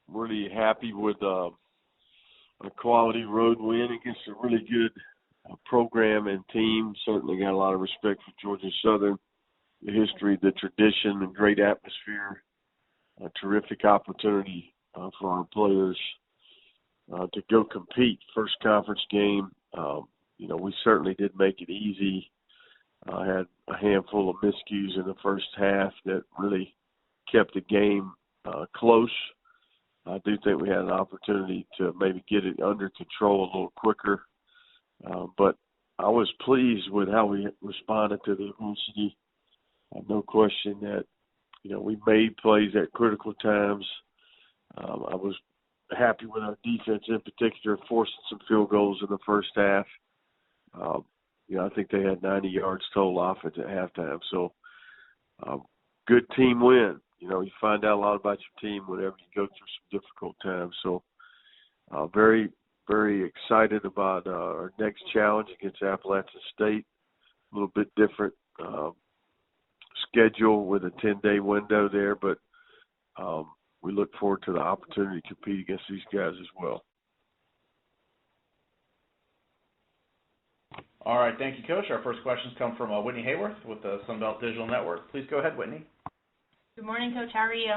really happy with a quality road win against a really good program and team. Certainly got a lot of respect for Georgia Southern, the history, the tradition, the great atmosphere, a terrific opportunity for our players to go compete. First conference game, we certainly did make it easy. Had a handful of miscues in the first half that really kept the game close. I do think we had an opportunity to maybe get it under control a little quicker. But I was pleased with how we responded to the adversity. No question that, we made plays at critical times. I was happy with our defense in particular, forcing some field goals in the first half. I think they had 90 yards total offense at halftime. So good team win. You find out a lot about your team whenever you go through some difficult times. So very, very excited about our next challenge against Appalachian State. A little bit different schedule with a 10-day window there, but we look forward to the opportunity to compete against these guys as well. All right, thank you, Coach. Our first questions come from Whitney Hayworth with the Sunbelt Digital Network. Please go ahead, Whitney. Good morning, Coach. How are you?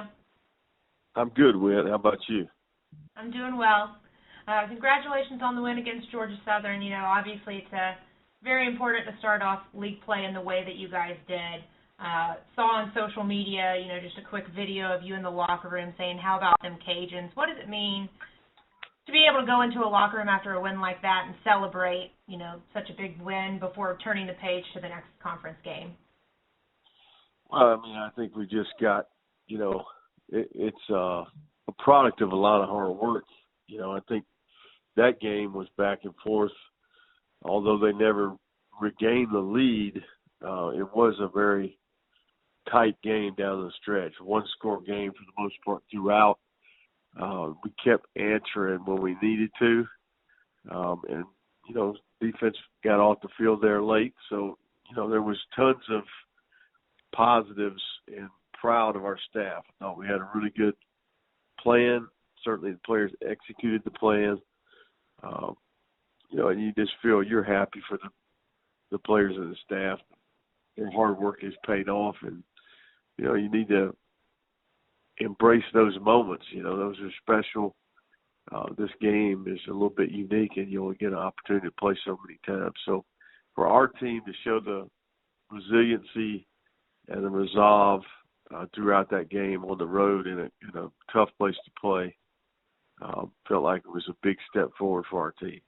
I'm good, Whit. How about you? I'm doing well. Congratulations on the win against Georgia Southern. Obviously it's very important to start off league play in the way that you guys did. Saw on social media, just a quick video of you in the locker room saying, how about them Cajuns? What does it mean to be able to go into a locker room after a win like that and celebrate, such a big win before turning the page to the next conference game? Well, I think we just got, it's a product of a lot of hard work. I think that game was back and forth. Although they never regained the lead, it was a very tight game down the stretch. One-score game for the most part throughout. We kept answering when we needed to. And, defense got off the field there late. So, there was tons of positives and proud of our staff. I thought we had a really good plan. Certainly the players executed the plan. And you just feel you're happy for the players and the staff. Their hard work is paid off, and, you need to embrace those moments. Those are special. This game is a little bit unique, and you only get an opportunity to play so many times. So for our team to show the resiliency and the resolve throughout that game on the road in a tough place to play, felt like it was a big step forward for our team.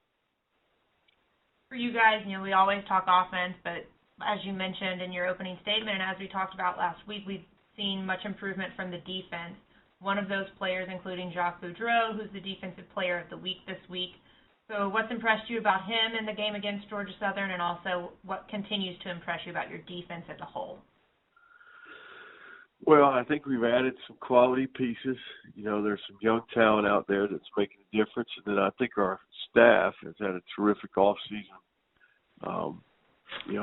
For you guys, we always talk offense, but as you mentioned in your opening statement and as we talked about last week, we've seen much improvement from the defense. One of those players, including Jacques Boudreau, who's the Defensive Player of the Week this week. So what's impressed you about him in the game against Georgia Southern, and also what continues to impress you about your defense as a whole? Well, I think we've added some quality pieces. There's some young talent out there that's making a difference. And then I think our staff has had a terrific offseason.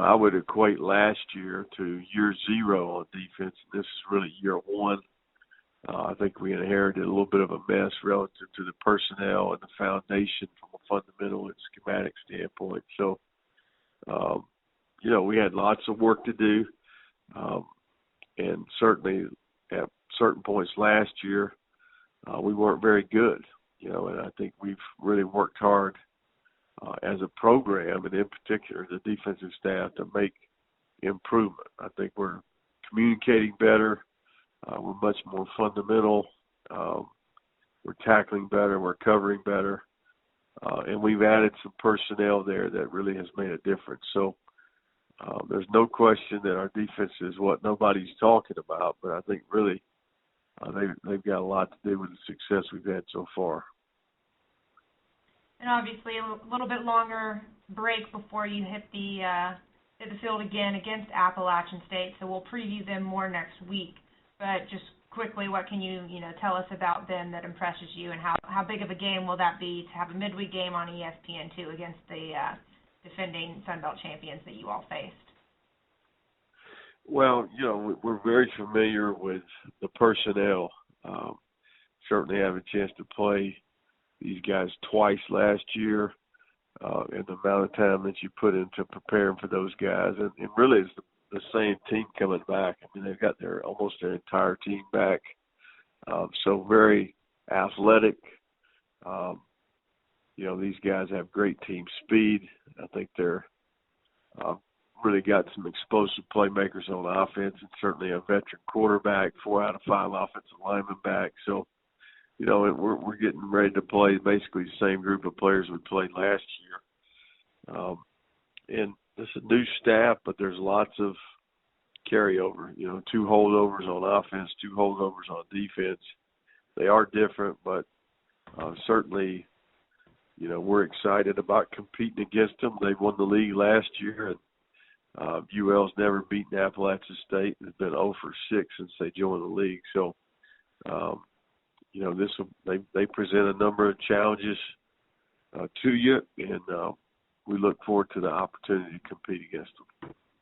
I would equate last year to year zero on defense. This is really year one. I think we inherited a little bit of a mess relative to the personnel and the foundation from a fundamental and schematic standpoint. So, we had lots of work to do. And certainly at certain points last year, we weren't very good, and I think we've really worked hard as a program, and in particular the defensive staff, to make improvement. I think we're communicating better. We're much more fundamental. We're tackling better. We're covering better. And we've added some personnel there that really has made a difference. So there's no question that our defense is what nobody's talking about, but I think really they've got a lot to do with the success we've had so far. And obviously a little bit longer break before you hit the field again against Appalachian State, so we'll preview them more next week. But just quickly, what can you tell us about them that impresses you, and how big of a game will that be to have a midweek game on ESPN2 against the defending Sunbelt champions that you all faced? Well, we're very familiar with the personnel. certainly have a chance to play these guys twice last year, and the amount of time that you put into preparing for those guys. And really it's the same team coming back. I mean, they've got almost their entire team back. So very athletic. These guys have great team speed. I think they're really got some explosive playmakers on offense, and certainly a veteran quarterback, 4 out of 5 offensive linemen back. So, we're getting ready to play basically the same group of players we played last year. And it's a new staff, but there's lots of carryover. 2 holdovers on offense, 2 holdovers on defense. They are different, but certainly, we're excited about competing against them. They won the league last year, and UL's never beaten Appalachian State. It's been 0 for 6 since they joined the league. So, they present a number of challenges to you, and we look forward to the opportunity to compete against them.